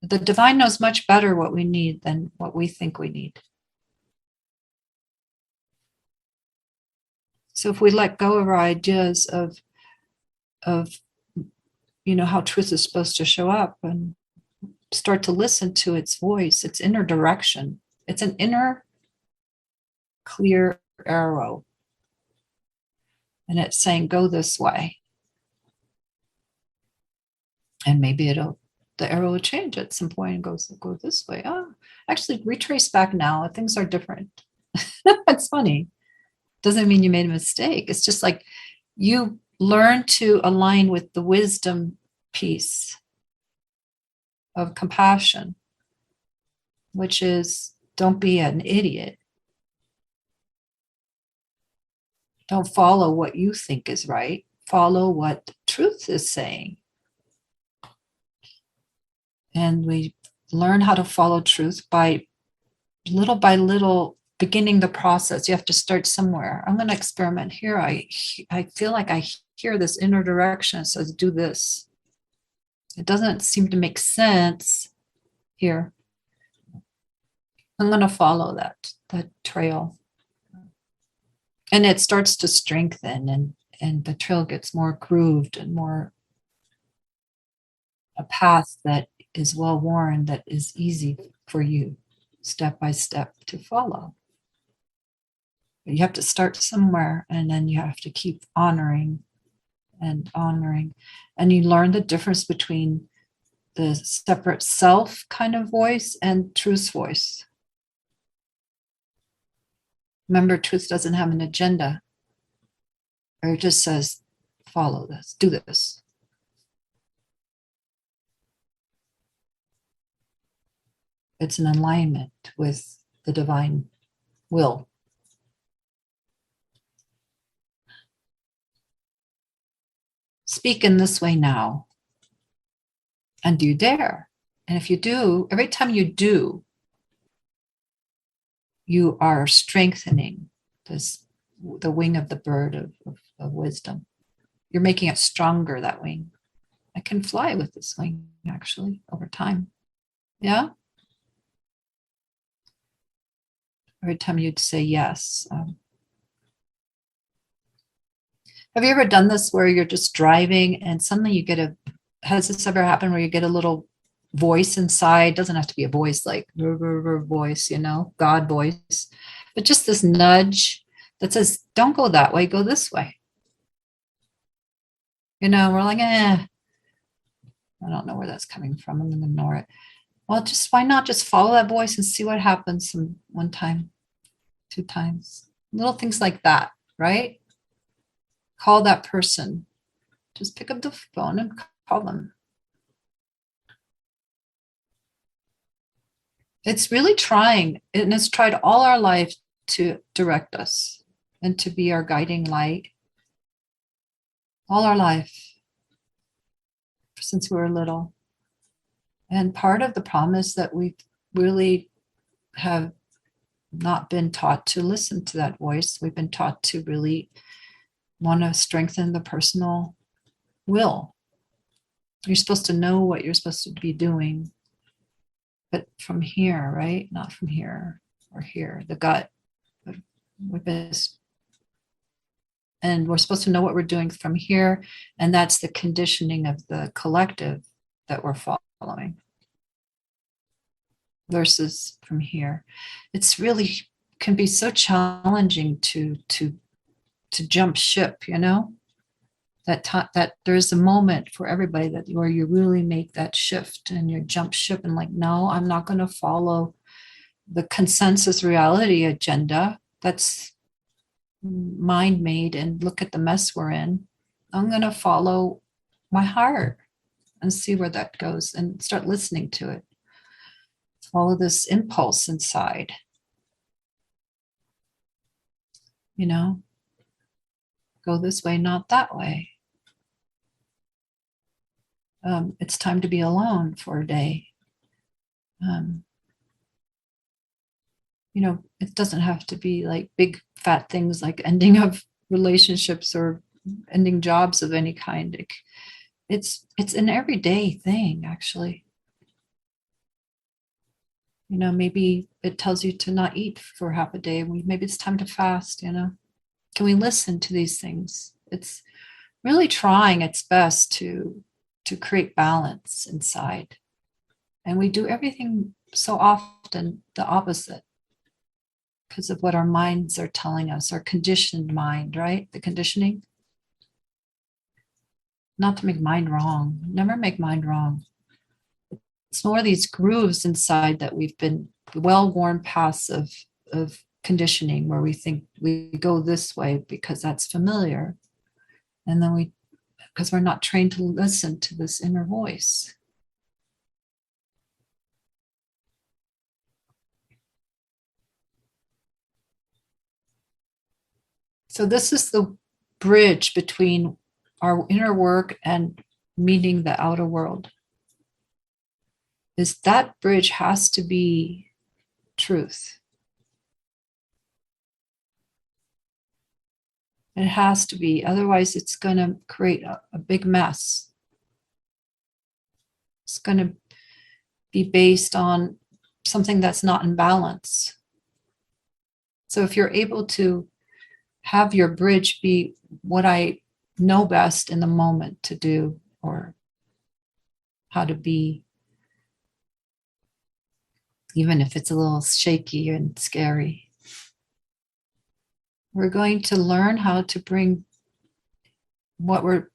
The divine knows much better what we need than what we think we need. So if we let go of our ideas of how truth is supposed to show up and start to listen to its voice, its inner direction, it's an inner clear arrow. And it's saying, go this way. And maybe the arrow will change at some point and go this way. Oh, actually retrace back now. Things are different. It's funny. Doesn't mean you made a mistake. It's just like you learn to align with the wisdom piece of compassion, which is don't be an idiot. Don't follow what you think is right. Follow what truth is saying. And we learn how to follow truth by little beginning the process. You have to start somewhere. I'm going to experiment here. I feel like I hear this inner direction. It says, do this. It doesn't seem to make sense here. I'm going to follow that trail. And it starts to strengthen and the trail gets more grooved and more a path that is well worn, that is easy for you step by step to follow. But you have to start somewhere and then you have to keep honoring. And you learn the difference between the separate self kind of voice and truth's voice. Remember, truth doesn't have an agenda, or it just says, follow this, do this. It's an alignment with the divine will. Speak in this way now. And do you dare? And if you do, every time you do, you are strengthening the wing of the bird of wisdom. You're making it stronger, that wing. I can fly with this wing, actually, over time. Yeah? Every time you'd say yes. Have you ever done this where you're just driving and suddenly you get has this ever happened where you get a little voice inside? It doesn't have to be a voice like voice, God voice, but just this nudge that says, don't go that way, go this way. We're like, I don't know where that's coming from. I'm going to ignore it. Well, why not just follow that voice and see what happens one time, 2 times, little things like that, right? Call that person. Just pick up the phone and call them. It's really trying, and it's tried all our life to direct us and to be our guiding light. All our life, since we were little. And part of the problem is that we really have not been taught to listen to that voice. We've been taught to really want to strengthen the personal will. You're supposed to know what you're supposed to be doing, but from here, right? Not from here or here, the gut. And we're supposed to know what we're doing from here, and that's the conditioning of the collective that we're following versus from here. It's really can be so challenging to jump ship, that there's a moment for everybody where you really make that shift and you jump ship and like, no, I'm not going to follow the consensus reality agenda that's mind made and look at the mess we're in. I'm going to follow my heart and see where that goes and start listening to it. Follow this impulse inside. Go this way, not that way. It's time to be alone for a day. It doesn't have to be like big fat things like ending of relationships or ending jobs of any kind. It's an everyday thing, actually. Maybe it tells you to not eat for half a day. Maybe it's time to fast. Can we listen to these things? It's really trying its best to create balance inside. And we do everything so often the opposite because of what our minds are telling us, our conditioned mind, right? The conditioning. Not to make mind wrong. Never make mind wrong. It's more these grooves inside that we've been well-worn paths of conditioning where we think we go this way because that's familiar. And then because we're not trained to listen to this inner voice. So this is the bridge between our inner work and meeting the outer world. Is that bridge has to be truth. It has to be, otherwise it's going to create a big mess. It's going to be based on something that's not in balance. So if you're able to have your bridge be what I know best in the moment to do, or how to be, even if it's a little shaky and scary, we're going to learn how to bring what we're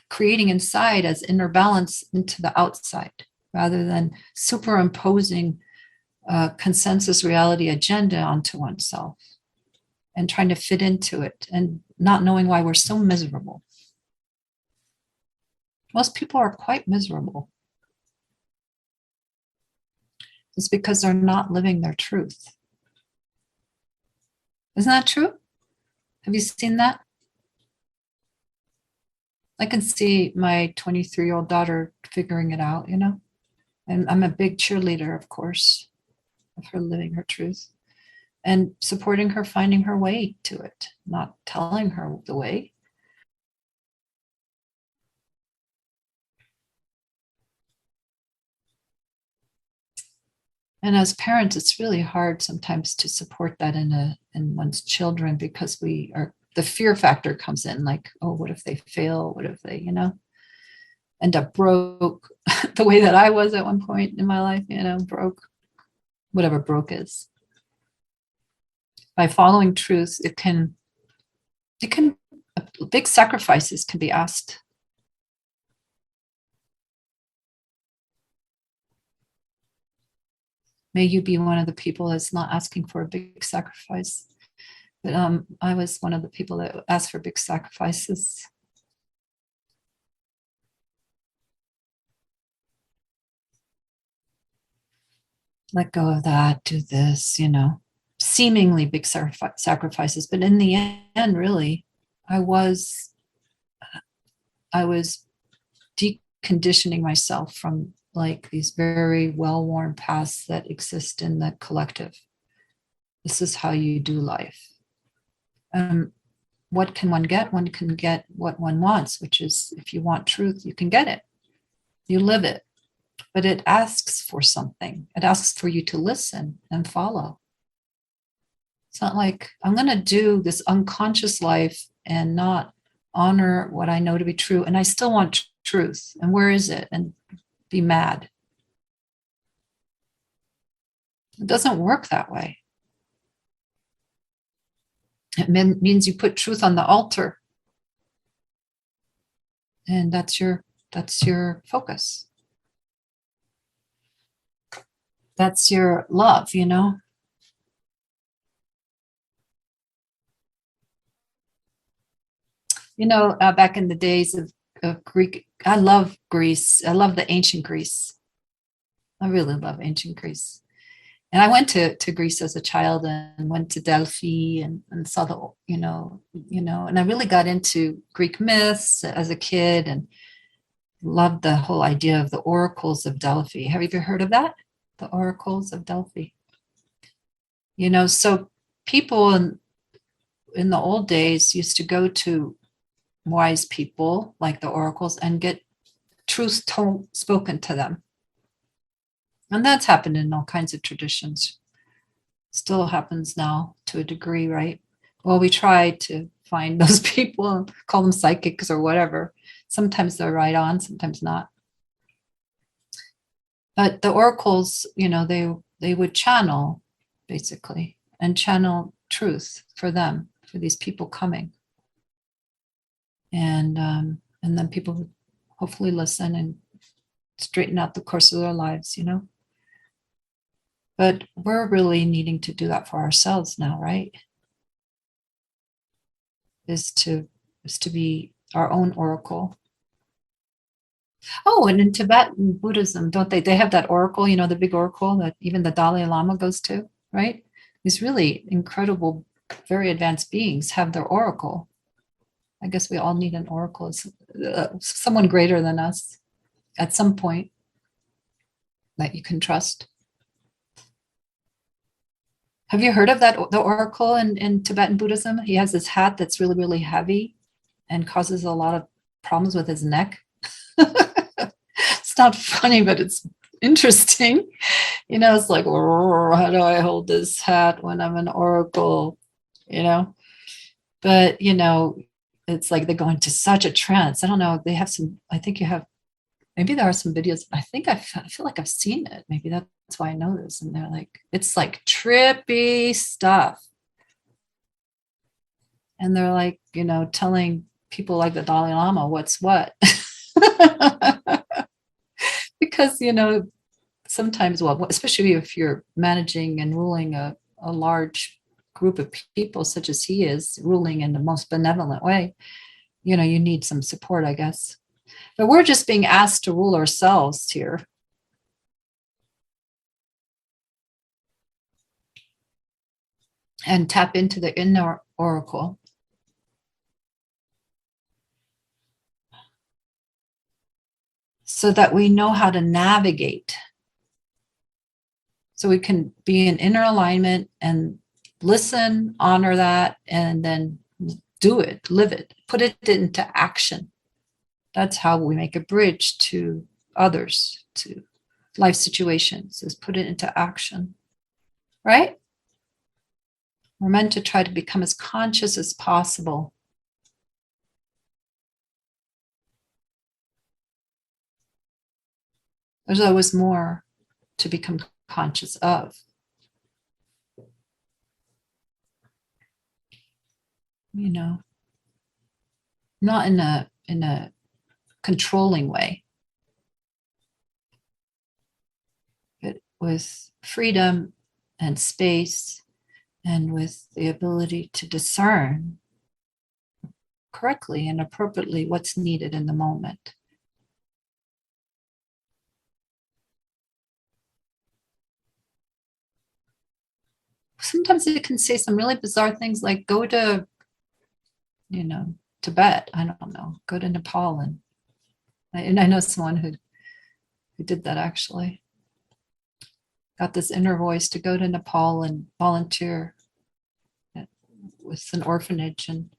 creating inside as inner balance into the outside, rather than superimposing a consensus reality agenda onto oneself and trying to fit into it and not knowing why we're so miserable. Most people are quite miserable. It's because they're not living their truth. Isn't that true? Have you seen that? I can see my 23-year-old daughter figuring it out. And I'm a big cheerleader, of course, of her living her truth and supporting her, finding her way to it, not telling her the way. And as parents, it's really hard sometimes to support that in one's children, because the fear factor comes in, like, oh, what if they fail? What if they, end up broke the way that I was at one point in my life, broke, whatever broke is. By following truth, it can, big sacrifices can be asked. May you be one of the people that's not asking for a big sacrifice. But I was one of the people that asked for big sacrifices. Let go of that, do this, seemingly big sacrifices. But in the end, really, I was deconditioning myself from like these very well-worn paths that exist in the collective. This is how you do life. What can one get? One can get what one wants, which is, if you want truth, you can get it. You live it. But it asks for something. It asks for you to listen and follow. It's not like I'm going to do this unconscious life and not honor what I know to be true. And I still want truth. And where is it? And be mad. It doesn't work that way. It means you put truth on the altar. And that's your focus. That's your love, Back in the days of Greek, I love Greece. I love the ancient Greece. I really love ancient Greece. And I went to Greece as a child and went to Delphi and saw and I really got into Greek myths as a kid and loved the whole idea of the oracles of Delphi. Have you ever heard of that? The oracles of Delphi. So people in the old days used to go to wise people like the oracles and get truth spoken to them. And that's happened in all kinds of traditions. Still happens now to a degree, right? Well, we try to find those people, call them psychics or whatever. Sometimes they're right on, sometimes not. But the oracles, they would channel basically and channel truth for them, for these people coming. And then people would hopefully listen and straighten out the course of their lives, But we're really needing to do that for ourselves now, right? Is to be our own oracle. Oh, and in Tibetan Buddhism, don't they? They have that oracle, the big oracle that even the Dalai Lama goes to, right? These really incredible, very advanced beings have their oracle. I guess we all need an oracle, someone greater than us at some point that you can trust. Have you heard of the oracle in Tibetan Buddhism? He has this hat that's really, really heavy and causes a lot of problems with his neck. It's not funny, but it's interesting. It's like, how do I hold this hat when I'm an oracle? But, it's like they go into such a trance. I don't know. They have I think maybe there are some videos. I think I feel like I've seen it. Maybe that's why I know this. And they're like, it's like trippy stuff. And they're like, telling people like the Dalai Lama what's what. Because, sometimes, well, especially if you're managing and ruling a large group of people, such as he is, ruling in the most benevolent way, you need some support, I guess. But we're just being asked to rule ourselves here. And tap into the inner oracle. So that we know how to navigate. So we can be in inner alignment and listen, honor that, and then do it, live it, put it into action. That's how we make a bridge to others, to life situations, is put it into action, right? We're meant to try to become as conscious as possible. There's always more to become conscious of. Not in a controlling way, but with freedom and space and with the ability to discern correctly and appropriately what's needed in the moment. Sometimes it can say some really bizarre things like go to, Tibet. I don't know, go to Nepal. And I know someone who did that actually. Got this inner voice to go to Nepal and volunteer with an orphanage, and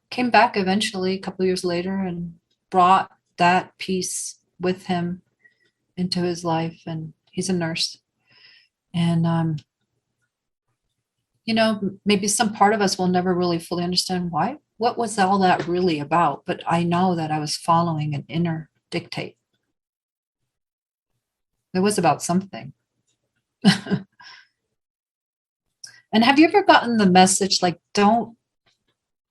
came back eventually a couple of years later and brought that piece with him into his life. And he's a nurse. And maybe some part of us will never really fully understand what was all that really about. But I know that I was following an inner dictate. It was about something. And have you ever gotten the message, like, don't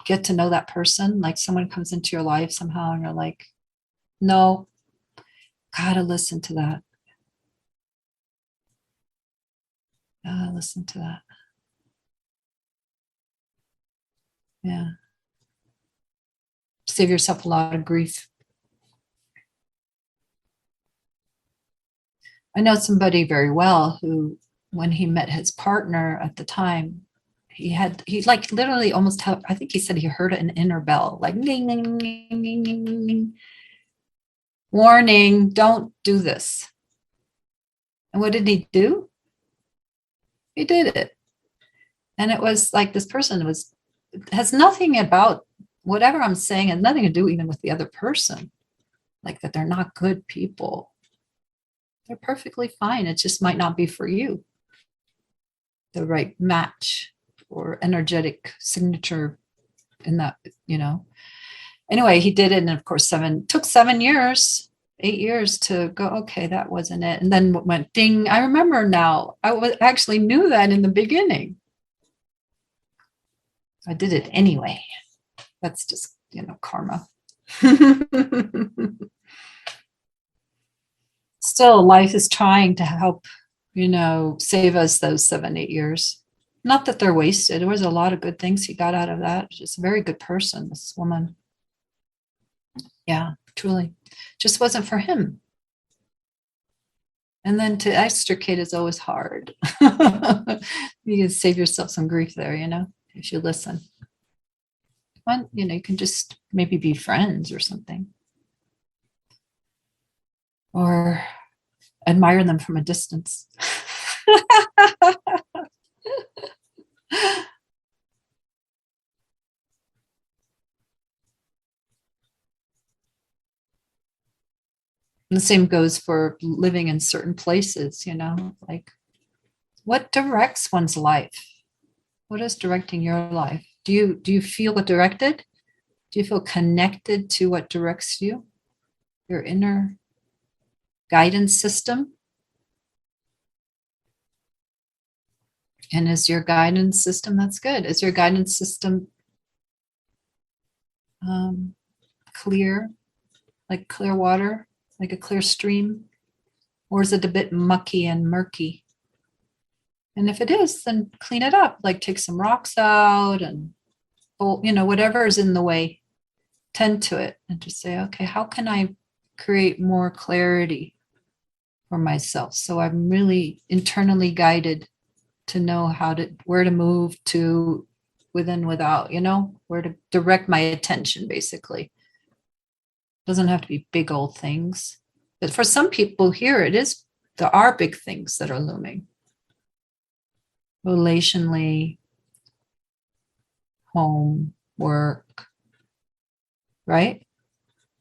get to know that person? Like someone comes into your life somehow and you're like, no, gotta listen to that. Gotta listen to that. Yeah. Save yourself a lot of grief. I know somebody very well who, when he met his partner at the time, he like literally almost I think he said he heard an inner bell, like ding, ding, ding, ding, ding, ding, ding. Warning, don't do this. And what did he do? He did it. And it was like this person has nothing about whatever I'm saying, has nothing to do even with the other person, like that they're not good people. They're perfectly fine. It just might not be for you, the right match or energetic signature in that, you know. Anyway, he did it. And of course, took 7 years, 8 years to go, okay, that wasn't it. And then went ding. I remember now, actually knew that in the beginning. I did it anyway. That's just, karma. Still, life is trying to help, save us those 7, 8 years. Not that they're wasted. There was a lot of good things he got out of that. She's a very good person, this woman. Yeah, truly. Just wasn't for him. And then to extricate is always hard. You can save yourself some grief there, if you listen. Well, you can just maybe be friends or something. Or admire them from a distance. And the same goes for living in certain places, like what directs one's life? What is directing your life? Do you feel directed? Do you feel connected to what directs you? Your inner guidance system? And is your guidance system, that's good. Is your guidance system clear, like clear water, like a clear stream? Or is it a bit mucky and murky? And if it is, then clean it up, like take some rocks out and, whatever is in the way, tend to it and just say, okay, how can I create more clarity for myself? So I'm really internally guided to know where to move to, within, without, where to direct my attention, basically. Doesn't have to be big old things. But for some people here, there are big things that are looming. Relationally, home, work, right?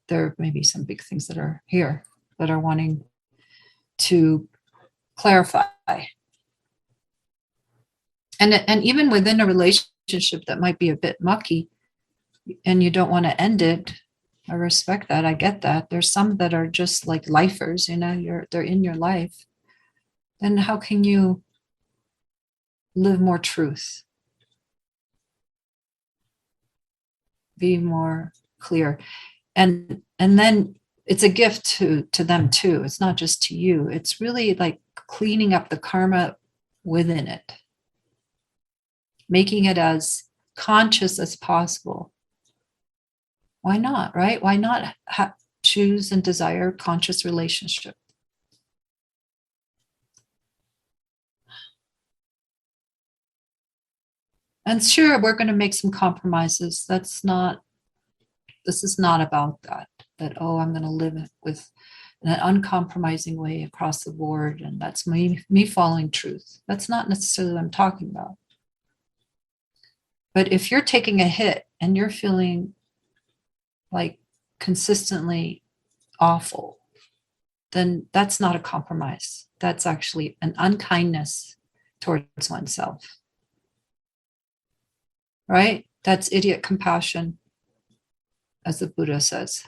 There may be some big things that are here that are wanting to clarify. And even within a relationship that might be a bit mucky and you don't want to end it, I respect that. I get that. There's some that are just like lifers, they're in your life. Then how can you live more truth? Be more clear. And then it's a gift to them too. It's not just to you. It's really like cleaning up the karma within it, making it as conscious as possible. Why not, right? Why not choose and desire conscious relationship? And sure, we're going to make some compromises. This is not about that, oh, I'm going to live with an uncompromising way across the board. And that's me following truth. That's not necessarily what I'm talking about. But if you're taking a hit and you're feeling like consistently awful, then that's not a compromise. That's actually an unkindness towards oneself. Right? That's idiot compassion, as the Buddha says.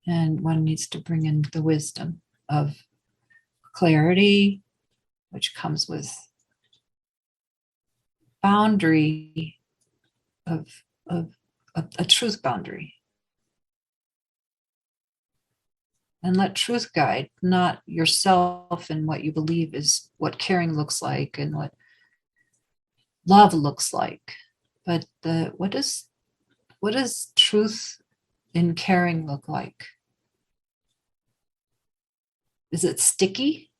And one needs to bring in the wisdom of clarity, which comes with boundary of a truth boundary. And let truth guide, not yourself and what you believe is what caring looks like and what love looks like, but what does truth in caring look like? Is it sticky?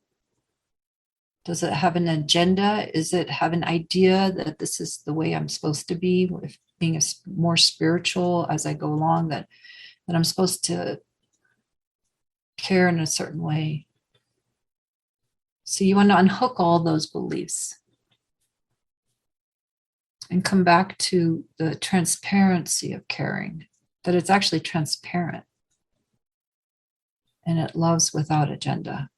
Does it have an agenda? Is it have an idea that this is the way I'm supposed to be, with being more spiritual as I go along, that I'm supposed to care in a certain way? So you want to unhook all those beliefs and come back to the transparency of caring, that it's actually transparent. and it loves without agenda.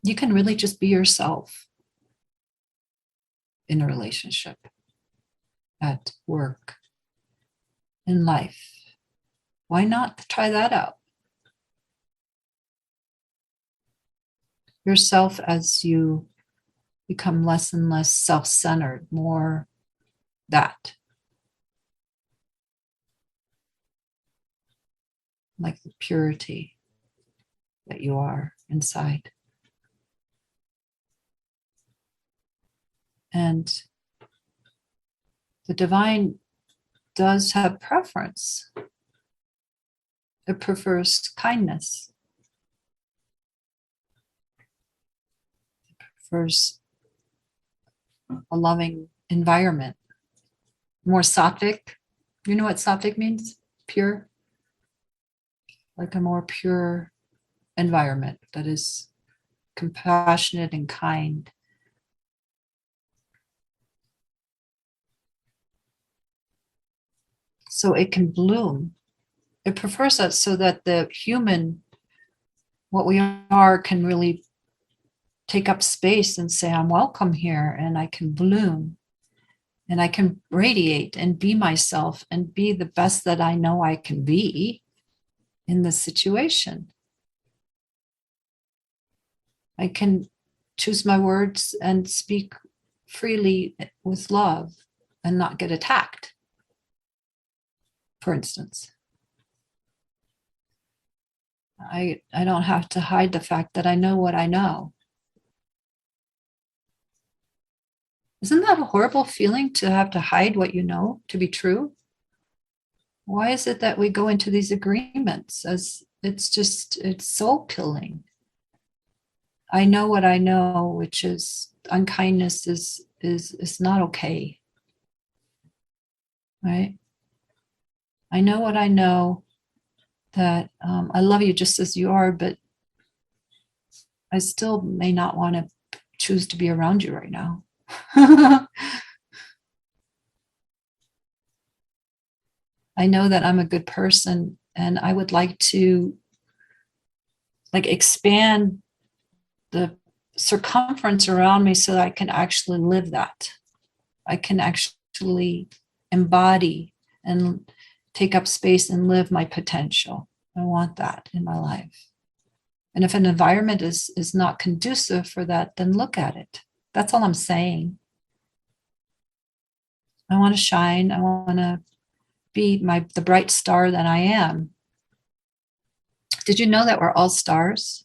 You can really just be yourself in a relationship, at work, in life. Why not try that out? Yourself as you become less and less self-centered, more that. Like the purity that you are inside. And the divine does have preference. It prefers kindness. It prefers a loving environment. More sattvic. You know what sattvic means? Pure. Like a more pure environment that is compassionate and kind. So it can bloom. It prefers that so that the human, what we are, can really take up space and say, I'm welcome here, and I can bloom, and I can radiate and be myself and be the best that I know I can be in this situation. I can choose my words and speak freely with love and not get attacked, for instance. I don't have to hide the fact that I know what I know. Isn't that a horrible feeling, to have to hide what you know to be true? Why is it that we go into these agreements as it's soul killing? I know what I know, which is unkindness is not okay. Right? I know what I know, that I love you just as you are, but I still may not want to choose to be around you right now. I know that I'm a good person, and I would like to expand the circumference around me so that I can actually live that. I can actually embody and take up space and live my potential. I want that in my life. And if an environment is not conducive for that, then look at it. That's all I'm saying. I want to shine. I want to be the bright star that I am. Did you know that we're all stars?